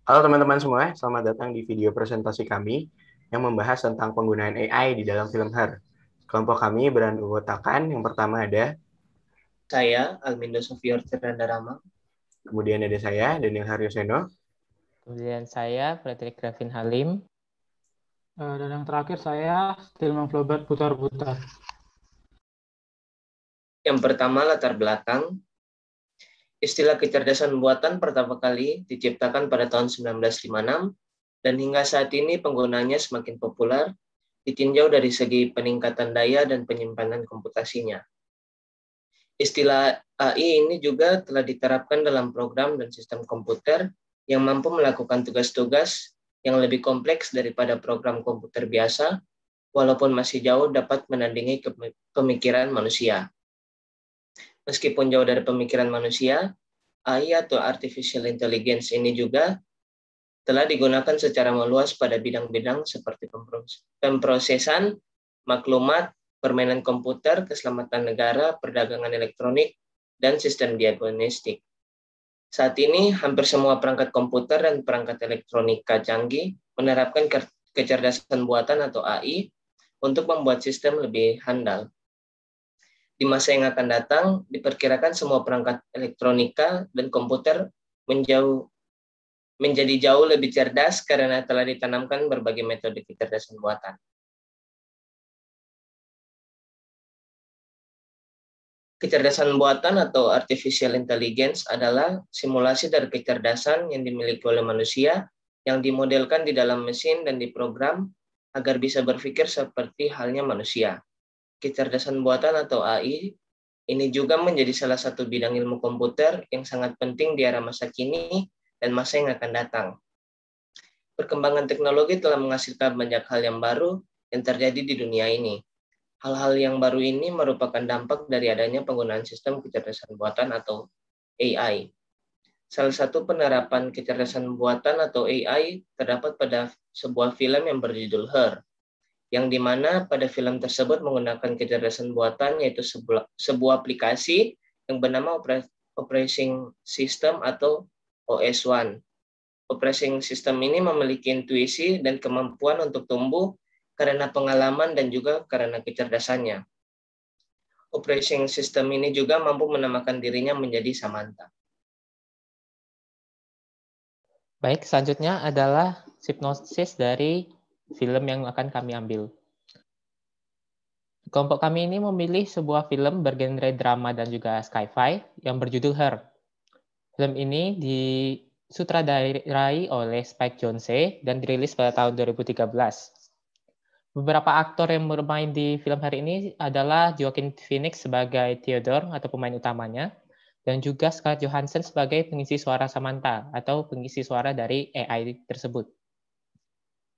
Halo teman-teman semua, selamat datang di video presentasi kami yang membahas tentang penggunaan AI di dalam film Her. Kelompok kami beranggotakan yang pertama ada, Saya, Almindo Sofior Rama. kemudian ada saya, Daniel Haryoseno, Kemudian saya, Frederick Gravin Halim. Dan yang terakhir saya, Tilman Flaubert Putar-Putar. Yang pertama, latar belakang. Istilah kecerdasan buatan pertama kali diciptakan pada tahun 1956 dan hingga saat ini penggunanya semakin populer ditinjau dari segi peningkatan daya dan penyimpanan komputasinya. Istilah AI ini juga telah diterapkan dalam program dan sistem komputer yang mampu melakukan tugas-tugas yang lebih kompleks daripada program komputer biasa, walaupun masih jauh dapat menandingi pemikiran manusia. Meskipun jauh dari pemikiran manusia, AI atau Artificial Intelligence ini juga telah digunakan secara meluas pada bidang-bidang seperti pemrosesan maklumat, permainan komputer, keselamatan negara, perdagangan elektronik, dan sistem diagnostik. Saat ini, hampir semua perangkat komputer dan perangkat elektronika canggih menerapkan kecerdasan buatan atau AI untuk membuat sistem lebih handal. Di masa yang akan datang, diperkirakan semua perangkat elektronika dan komputer menjadi jauh lebih cerdas karena telah ditanamkan berbagai metode kecerdasan buatan. Kecerdasan buatan atau artificial intelligence adalah simulasi dari kecerdasan yang dimiliki oleh manusia yang dimodelkan di dalam mesin dan diprogram agar bisa berpikir seperti halnya manusia. Kecerdasan buatan atau AI ini juga menjadi salah satu bidang ilmu komputer yang sangat penting di era masa kini dan masa yang akan datang. Perkembangan teknologi telah menghasilkan banyak hal yang baru yang terjadi di dunia ini. Hal-hal yang baru ini merupakan dampak dari adanya penggunaan sistem kecerdasan buatan atau AI. Salah satu penerapan kecerdasan buatan atau AI terdapat pada sebuah film yang berjudul Her, yang dimana pada film tersebut menggunakan kecerdasan buatan yaitu sebuah aplikasi yang bernama Operating System atau OS1. Operating System ini memiliki intuisi dan kemampuan untuk tumbuh karena pengalaman dan juga karena kecerdasannya. Operating System ini juga mampu menamakan dirinya menjadi Samantha. Baik, selanjutnya adalah sinopsis dari film yang akan kami ambil. Kelompok kami ini memilih sebuah film bergenre drama dan juga sci-fi yang berjudul Her. Film ini disutradarai oleh Spike Jonze dan dirilis pada tahun 2013. Beberapa aktor yang bermain di film Her ini adalah Joaquin Phoenix sebagai Theodore atau pemain utamanya, dan juga Scarlett Johansson sebagai pengisi suara Samantha atau pengisi suara dari AI tersebut.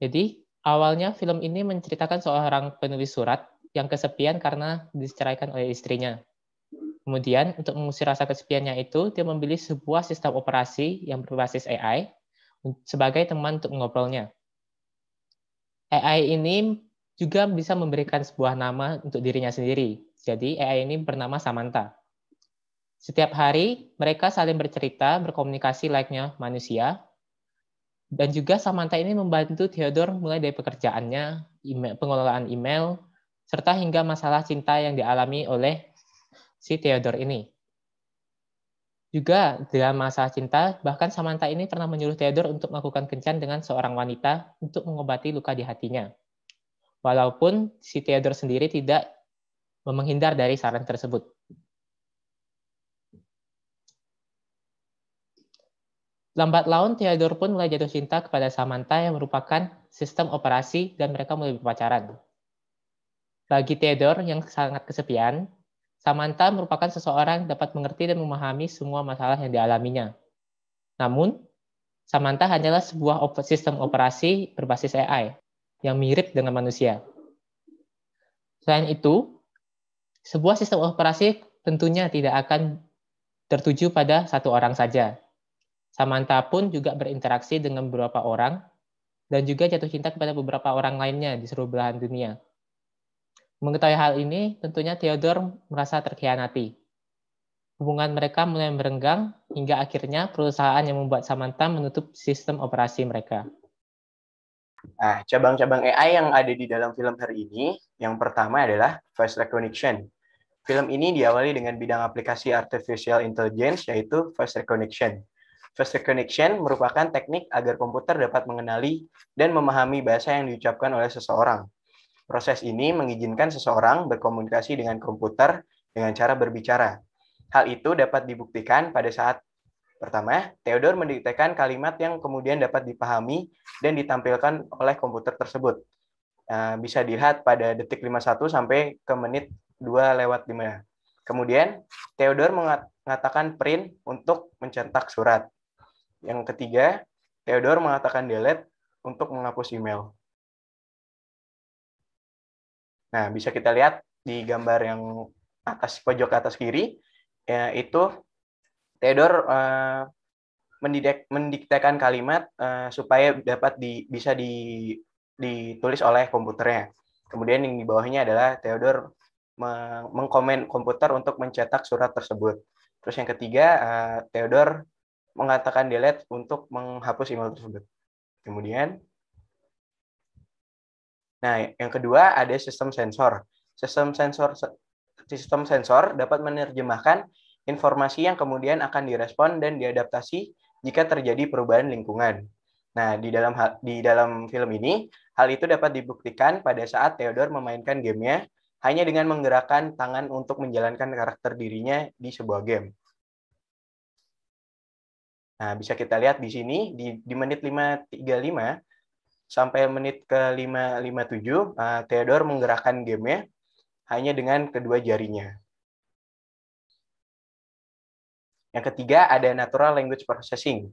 Jadi, awalnya film ini menceritakan seorang penulis surat yang kesepian karena diceraikan oleh istrinya. Kemudian, untuk mengusir rasa kesepiannya itu, dia memilih sebuah sistem operasi yang berbasis AI sebagai teman untuk mengobrolnya. AI ini juga bisa memberikan sebuah nama untuk dirinya sendiri. Jadi, AI ini bernama Samantha. Setiap hari, mereka saling bercerita, berkomunikasi layaknya manusia. Dan juga Samantha ini membantu Theodore mulai dari pekerjaannya, pengelolaan email, serta hingga masalah cinta yang dialami oleh si Theodore ini. Juga dalam masalah cinta, bahkan Samantha ini pernah menyuruh Theodore untuk melakukan kencan dengan seorang wanita untuk mengobati luka di hatinya. Walaupun si Theodore sendiri tidak menghindar dari saran tersebut. Lambat laun, Theodore pun mulai jatuh cinta kepada Samantha yang merupakan sistem operasi dan mereka mulai berpacaran. Bagi Theodore yang sangat kesepian, Samantha merupakan seseorang yang dapat mengerti dan memahami semua masalah yang dialaminya. Namun, Samantha hanyalah sebuah sistem operasi berbasis AI yang mirip dengan manusia. Selain itu, sebuah sistem operasi tentunya tidak akan tertuju pada satu orang saja. Samantha pun juga berinteraksi dengan beberapa orang dan juga jatuh cinta kepada beberapa orang lainnya di seluruh belahan dunia. Mengetahui hal ini, tentunya Theodore merasa terkhianati. Hubungan mereka mulai merenggang hingga akhirnya perusahaan yang membuat Samantha menutup sistem operasi mereka. Nah, cabang-cabang AI yang ada di dalam film Her ini, yang pertama adalah voice recognition. Film ini diawali dengan bidang aplikasi artificial intelligence, yaitu voice recognition. Voice recognition merupakan teknik agar komputer dapat mengenali dan memahami bahasa yang diucapkan oleh seseorang. Proses ini mengizinkan seseorang berkomunikasi dengan komputer dengan cara berbicara. Hal itu dapat dibuktikan pada saat pertama, Theodore mendiktekan kalimat yang kemudian dapat dipahami dan ditampilkan oleh komputer tersebut. Bisa dilihat pada detik 51 sampai ke menit 2:05. Kemudian, Theodore mengatakan print untuk mencetak surat. Yang ketiga, Theodore mengatakan delete untuk menghapus email. Nah, bisa kita lihat di gambar yang atas pojok atas kiri, itu Theodore mendiktekan kalimat supaya dapat bisa ditulis oleh komputernya. Kemudian yang di bawahnya adalah Theodore mengkomen komputer untuk mencetak surat tersebut. Terus yang ketiga, Theodore mengatakan delete untuk menghapus email tersebut. Kemudian, nah yang kedua ada sistem sensor. Sistem sensor dapat menerjemahkan informasi yang kemudian akan direspon dan diadaptasi jika terjadi perubahan lingkungan. Nah, di dalam film ini, hal itu dapat dibuktikan pada saat Theodore memainkan gamenya hanya dengan menggerakkan tangan untuk menjalankan karakter dirinya di sebuah game. Nah, bisa kita lihat di sini, di menit 5:35 sampai menit ke 5:57, Theodore menggerakkan gamenya hanya dengan kedua jarinya. Yang ketiga ada Natural Language Processing.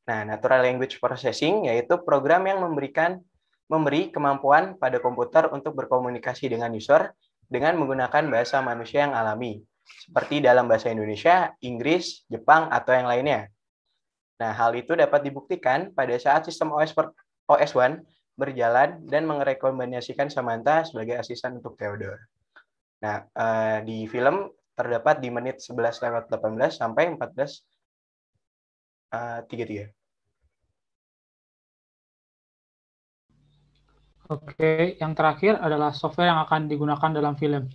Nah, Natural Language Processing yaitu program yang memberi kemampuan pada komputer untuk berkomunikasi dengan user dengan menggunakan bahasa manusia yang alami, seperti dalam bahasa Indonesia, Inggris, Jepang, atau yang lainnya. Nah, hal itu dapat dibuktikan pada saat sistem OS1 berjalan dan merekomendasikan Samantha sebagai asisten untuk Theodore. Nah, di film terdapat di menit 11:18 sampai 14:33. Oke, yang terakhir adalah software yang akan digunakan dalam film.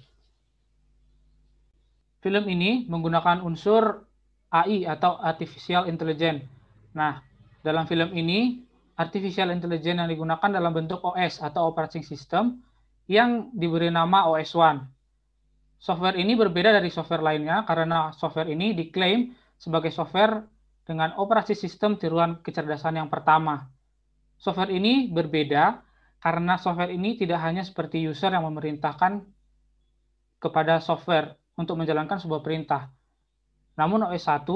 Film ini menggunakan unsur AI atau Artificial Intelligence. Nah, dalam film ini, Artificial Intelligence yang digunakan dalam bentuk OS atau Operating System yang diberi nama OS1. Software ini berbeda dari software lainnya karena software ini diklaim sebagai software dengan operasi sistem tiruan kecerdasan yang pertama. Software ini berbeda karena software ini tidak hanya seperti user yang memerintahkan kepada software untuk menjalankan sebuah perintah. Namun OS1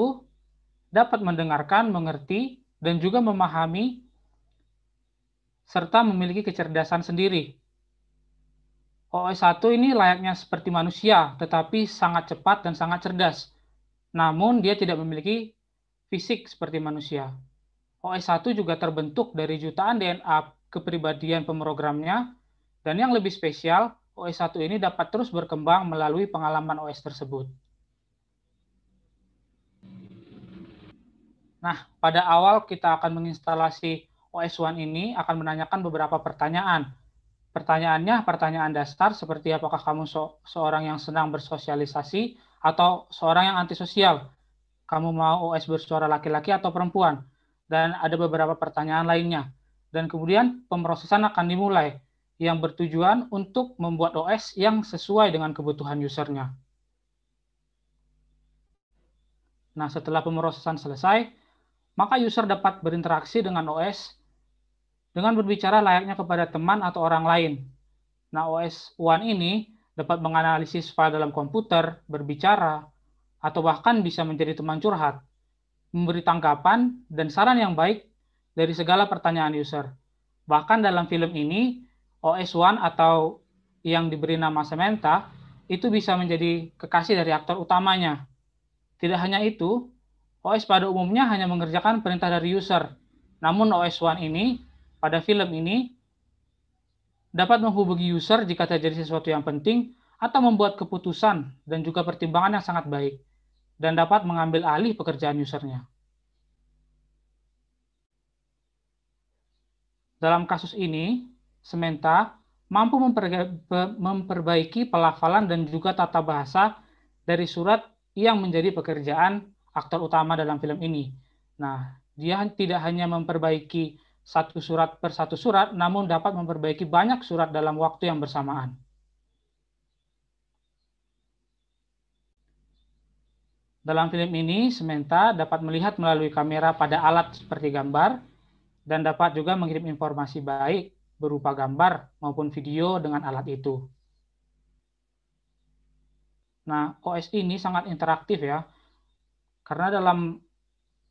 dapat mendengarkan, mengerti, dan juga memahami serta memiliki kecerdasan sendiri. OS1 ini layaknya seperti manusia, tetapi sangat cepat dan sangat cerdas. Namun, dia tidak memiliki fisik seperti manusia. OS1 juga terbentuk dari jutaan DNA kepribadian pemrogramnya, dan yang lebih spesial, OS1 ini dapat terus berkembang melalui pengalaman OS tersebut. Nah, pada awal kita akan menginstalasi OS1 ini akan menanyakan beberapa pertanyaan. Pertanyaannya pertanyaan dasar seperti apakah kamu seorang yang senang bersosialisasi atau seorang yang antisosial. Kamu mau OS bersuara laki-laki atau perempuan. Dan ada beberapa pertanyaan lainnya. Dan kemudian pemrosesan akan dimulai yang bertujuan untuk membuat OS yang sesuai dengan kebutuhan usernya. Nah, setelah pemrosesan selesai, maka user dapat berinteraksi dengan OS dengan berbicara layaknya kepada teman atau orang lain. Nah, OS1 ini dapat menganalisis file dalam komputer, berbicara, atau bahkan bisa menjadi teman curhat, memberi tanggapan dan saran yang baik dari segala pertanyaan user. Bahkan dalam film ini, OS1 atau yang diberi nama Samantha, itu bisa menjadi kekasih dari aktor utamanya. Tidak hanya itu, OS pada umumnya hanya mengerjakan perintah dari user. Namun OS1 ini pada film ini dapat menghubungi user jika terjadi sesuatu yang penting atau membuat keputusan dan juga pertimbangan yang sangat baik. dan dapat mengambil alih pekerjaan usernya. Dalam kasus ini, Samantha mampu memperbaiki pelafalan dan juga tata bahasa dari surat yang menjadi pekerjaan aktor utama dalam film ini. Nah, dia tidak hanya memperbaiki satu surat per satu surat, namun dapat memperbaiki banyak surat dalam waktu yang bersamaan. Dalam film ini, Samantha dapat melihat melalui kamera pada alat seperti gambar, dan dapat juga mengirim informasi baik berupa gambar maupun video dengan alat itu. Nah, OS ini sangat interaktif ya, karena dalam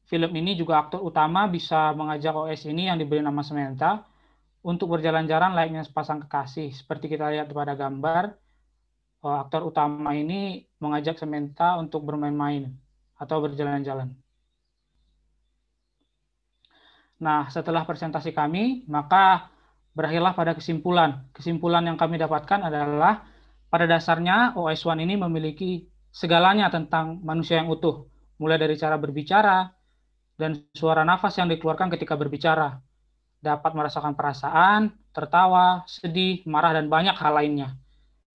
film ini juga aktor utama bisa mengajak OS ini yang diberi nama Samantha untuk berjalan-jalan layaknya sepasang kekasih. Seperti kita lihat pada gambar, aktor utama ini mengajak Samantha untuk bermain-main atau berjalan-jalan. Nah, setelah presentasi kami, maka berakhirlah pada kesimpulan. Kesimpulan yang kami dapatkan adalah pada dasarnya OS One ini memiliki segalanya tentang manusia yang utuh, mulai dari cara berbicara dan suara nafas yang dikeluarkan ketika berbicara. Dapat merasakan perasaan, tertawa, sedih, marah, dan banyak hal lainnya.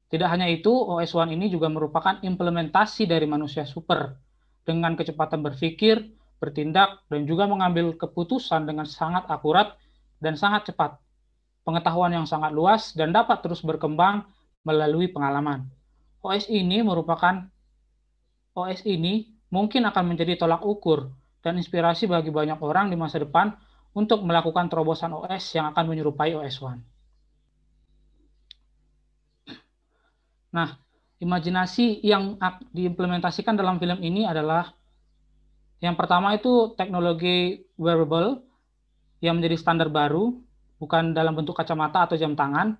Tidak hanya itu, OS One ini juga merupakan implementasi dari manusia super dengan kecepatan berpikir, bertindak, dan juga mengambil keputusan dengan sangat akurat dan sangat cepat. Pengetahuan yang sangat luas dan dapat terus berkembang melalui pengalaman. OS ini mungkin akan menjadi tolak ukur dan inspirasi bagi banyak orang di masa depan untuk melakukan terobosan OS yang akan menyerupai OS One. Nah, imajinasi yang diimplementasikan dalam film ini adalah yang pertama itu teknologi wearable yang menjadi standar baru, bukan dalam bentuk kacamata atau jam tangan,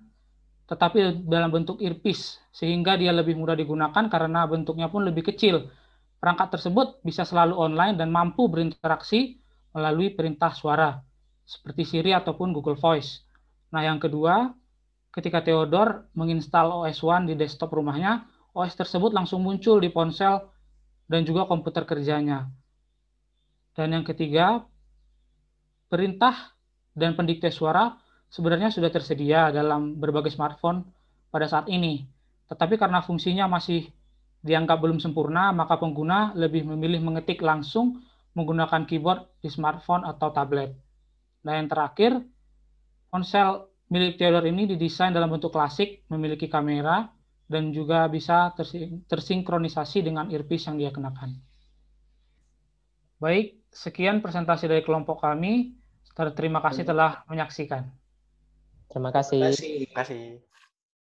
tetapi dalam bentuk earpiece, sehingga dia lebih mudah digunakan karena bentuknya pun lebih kecil. Perangkat tersebut bisa selalu online dan mampu berinteraksi melalui perintah suara, seperti Siri ataupun Google Voice. Nah, yang kedua, ketika Theodore menginstal OS One di desktop rumahnya, OS tersebut langsung muncul di ponsel dan juga komputer kerjanya. Dan yang ketiga, perintah dan pendikte suara sebenarnya sudah tersedia dalam berbagai smartphone pada saat ini. Tetapi karena fungsinya masih dianggap belum sempurna, maka pengguna lebih memilih mengetik langsung menggunakan keyboard di smartphone atau tablet. Nah, yang terakhir, ponsel milik Theodore ini didesain dalam bentuk klasik, memiliki kamera, dan juga bisa tersinkronisasi dengan earpiece yang dia kenakan. Baik, sekian presentasi dari kelompok kami. Terima kasih telah menyaksikan. Terima kasih. Terima kasih.